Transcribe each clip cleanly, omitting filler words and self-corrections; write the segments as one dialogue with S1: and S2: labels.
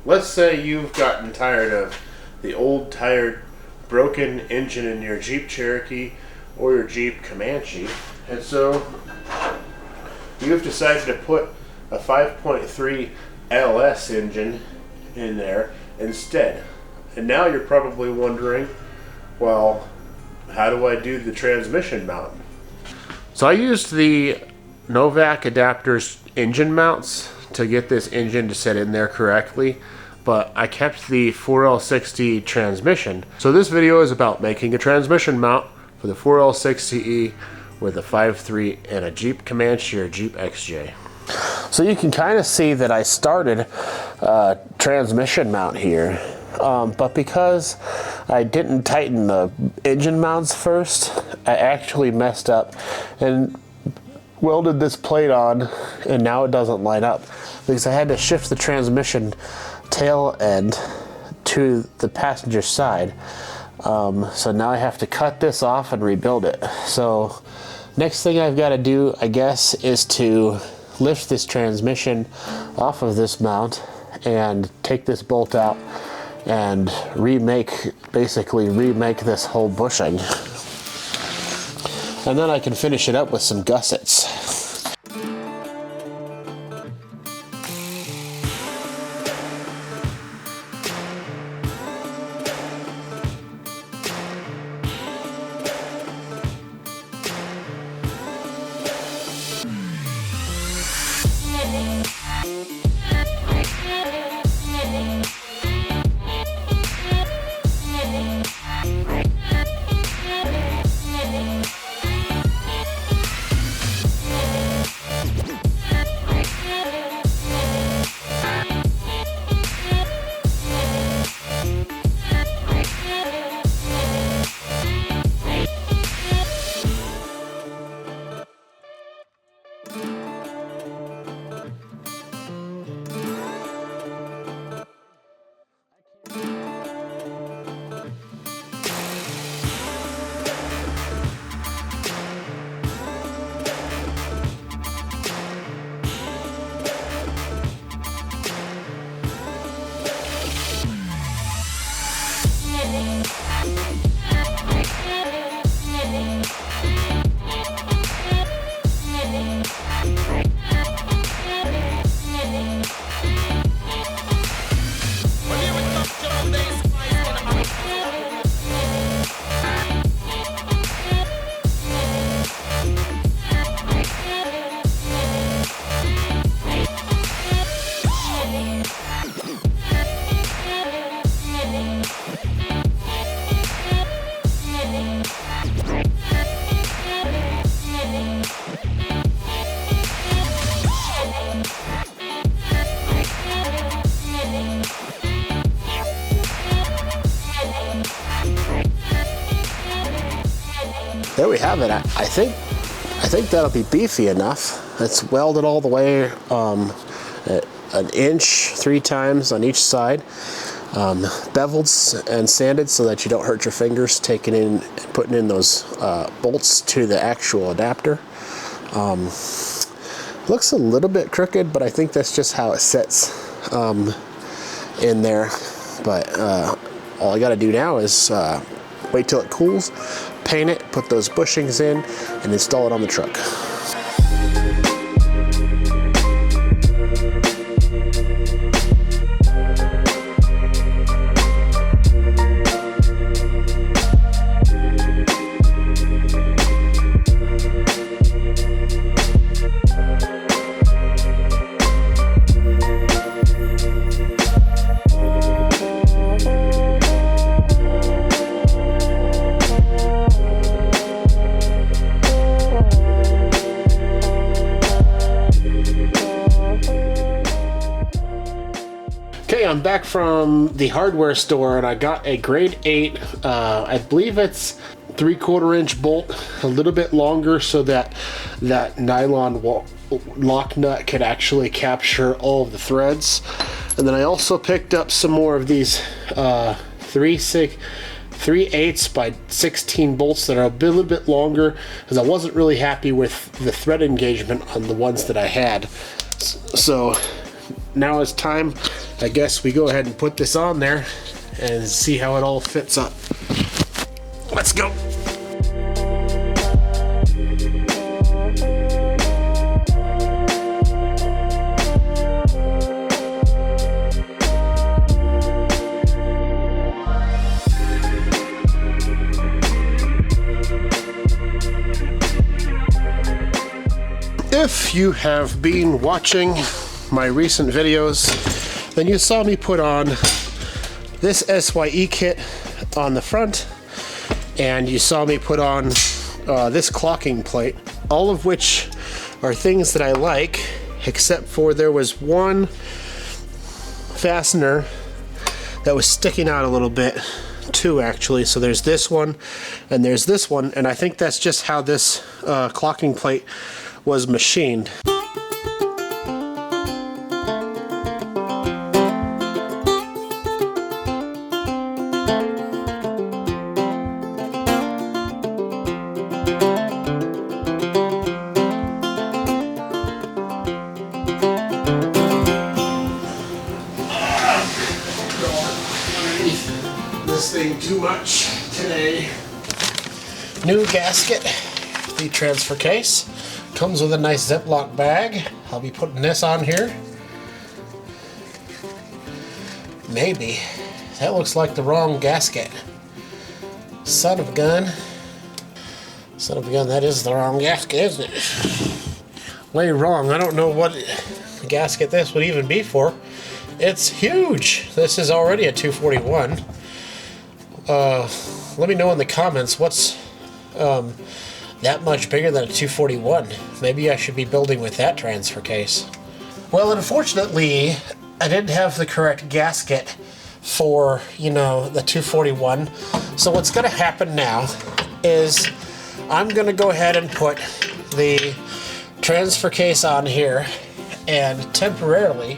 S1: let's say you've gotten tired of the old, tired, broken engine in your Jeep Cherokee or your Jeep Comanche, and so you've decided to put a 5.3 LS engine in there instead. And now you're probably wondering, well, how do I do the transmission mount? So I used the Novak adapters engine mounts to get this engine to set in there correctly, but I kept the 4L60 transmission. So this video is about making a transmission mount for the 4L60E with a 5.3 and a Jeep Comanche or Jeep XJ. So you can kind of see that I started a transmission mount here, but because I didn't tighten the engine mounts first, I actually messed up and welded this plate on, and now it doesn't line up because I had to shift the transmission tail end to the passenger side. So now I have to cut this off and rebuild it. So next thing I've got to do, I guess, is to lift this transmission off of this mount and take this bolt out and basically remake this whole bushing. And then I can finish it up with some gussets. There we have it. I think that'll be beefy enough. It's welded all the way an inch 3 times on each side, beveled and sanded so that you don't hurt your fingers taking in and putting in those bolts to the actual adapter. Looks a little bit crooked, but I think that's just how it sits in there. But all I got to do now is wait till it cools, paint it, put those bushings in, and install it on the truck. Okay, I'm back from the hardware store and I got a grade 8, I believe it's 3/4 inch bolt, a little bit longer so that that nylon lock nut could actually capture all of the threads. And then I also picked up some more of these 3/8 by 16 bolts that are a little bit longer because I wasn't really happy with the thread engagement on the ones that I had. So now it's time I guess we go ahead and put this on there and see how it all fits up. Let's go. If you have been watching my recent videos, then you saw me put on this SYE kit on the front, and you saw me put on this clocking plate, all of which are things that I like, except for there was one fastener that was sticking out a little bit, two actually. So there's this one and there's this one, and I think that's just how this clocking plate was machined. This thing too much today. New gasket, the transfer case. Comes with a nice Ziploc bag. I'll be putting this on here. Maybe. That looks like the wrong gasket. Son of a gun. Son of a gun, that is the wrong gasket, isn't it? Way wrong. I don't know what gasket this would even be for. It's huge. This is already a 241. Let me know in the comments what's that much bigger than a 241. Maybe I should be building with that transfer case. Well, unfortunately, I didn't have the correct gasket for, you know, the 241. So what's going to happen now is I'm going to go ahead and put the transfer case on here, and temporarily,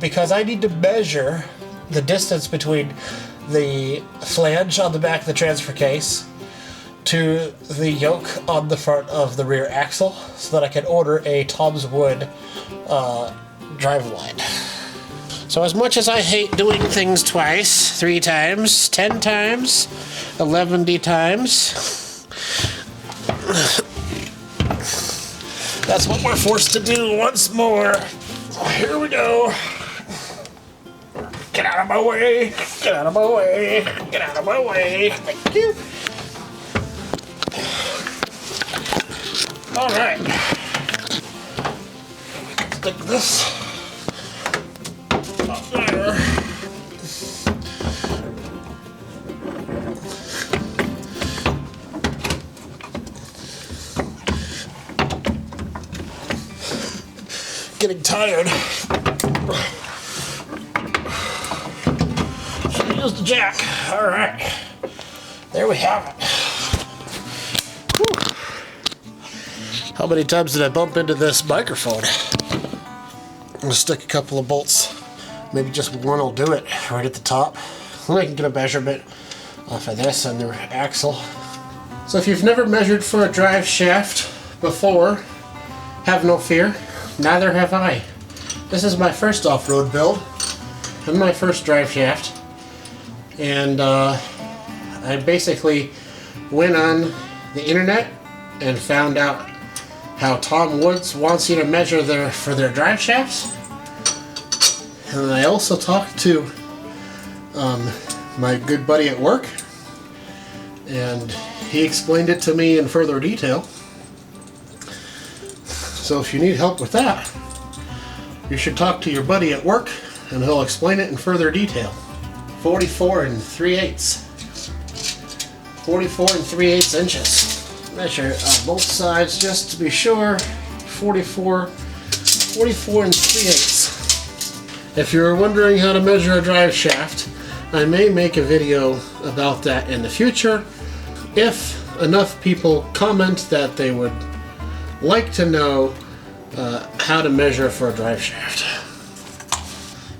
S1: because I need to measure the distance between the flange on the back of the transfer case to the yoke on the front of the rear axle, so that I can order a Tom's Wood driveline. So as much as I hate doing things twice, 3 times, 10 times, 11 times, that's what we're forced to do once more. Here we go. Get out of my way, get out of my way, get out of my way. Thank you. All right. Stick this up there. Getting tired. Should use the jack. All right. There we have it. Whew. How many times did I bump into this microphone? I'm gonna stick a couple of bolts. Maybe just one will do it right at the top. Then I can get a measurement off of this and the axle. So if you've never measured for a drive shaft before, have no fear. Neither have I. This is my first off-road build and my first drive shaft. And I basically went on the internet and found out how Tom Woods wants you to measure for their drive shafts. And I also talked to my good buddy at work, and he explained it to me in further detail. So if you need help with that, you should talk to your buddy at work and he'll explain it in further detail. 44 3/8. 44 3/8 inches. Measure on both sides just to be sure. 44 3/8. If you're wondering how to measure a drive shaft, I may make a video about that in the future if enough people comment that they would like to know how to measure for a drive shaft.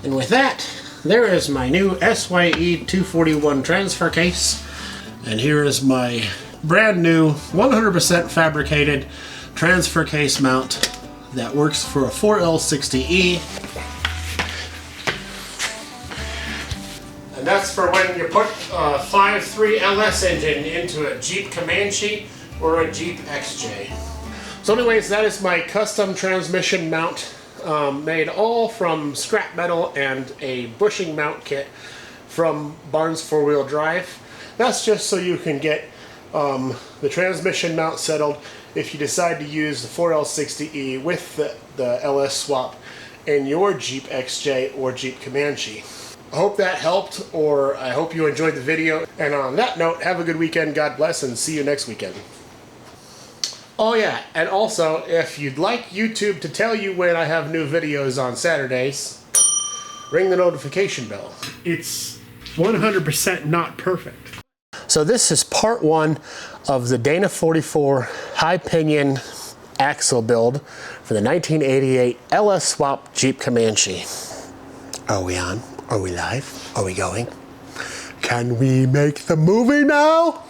S1: And with that, there is my new SYE 241 transfer case, and here is my brand new 100% fabricated transfer case mount that works for a 4L60E. And that's for when you put a 5.3 LS engine into a Jeep Comanche or a Jeep XJ. So anyways, that is my custom transmission mount, made all from scrap metal and a bushing mount kit from Barnes 4-Wheel Drive. That's just so you can get the transmission mount settled if you decide to use the 4L60E with the LS swap in your Jeep XJ or Jeep Comanche. I hope that helped, or I hope you enjoyed the video. And on that note, have a good weekend, God bless, and see you next weekend. Oh yeah, and also, if you'd like YouTube to tell you when I have new videos on Saturdays, ring the notification bell. It's 100% not perfect. So this is part one of the Dana 44 high pinion axle build for the 1988 LS swap Jeep Comanche. Are we on? Are we live? Are we going? Can we make the movie now?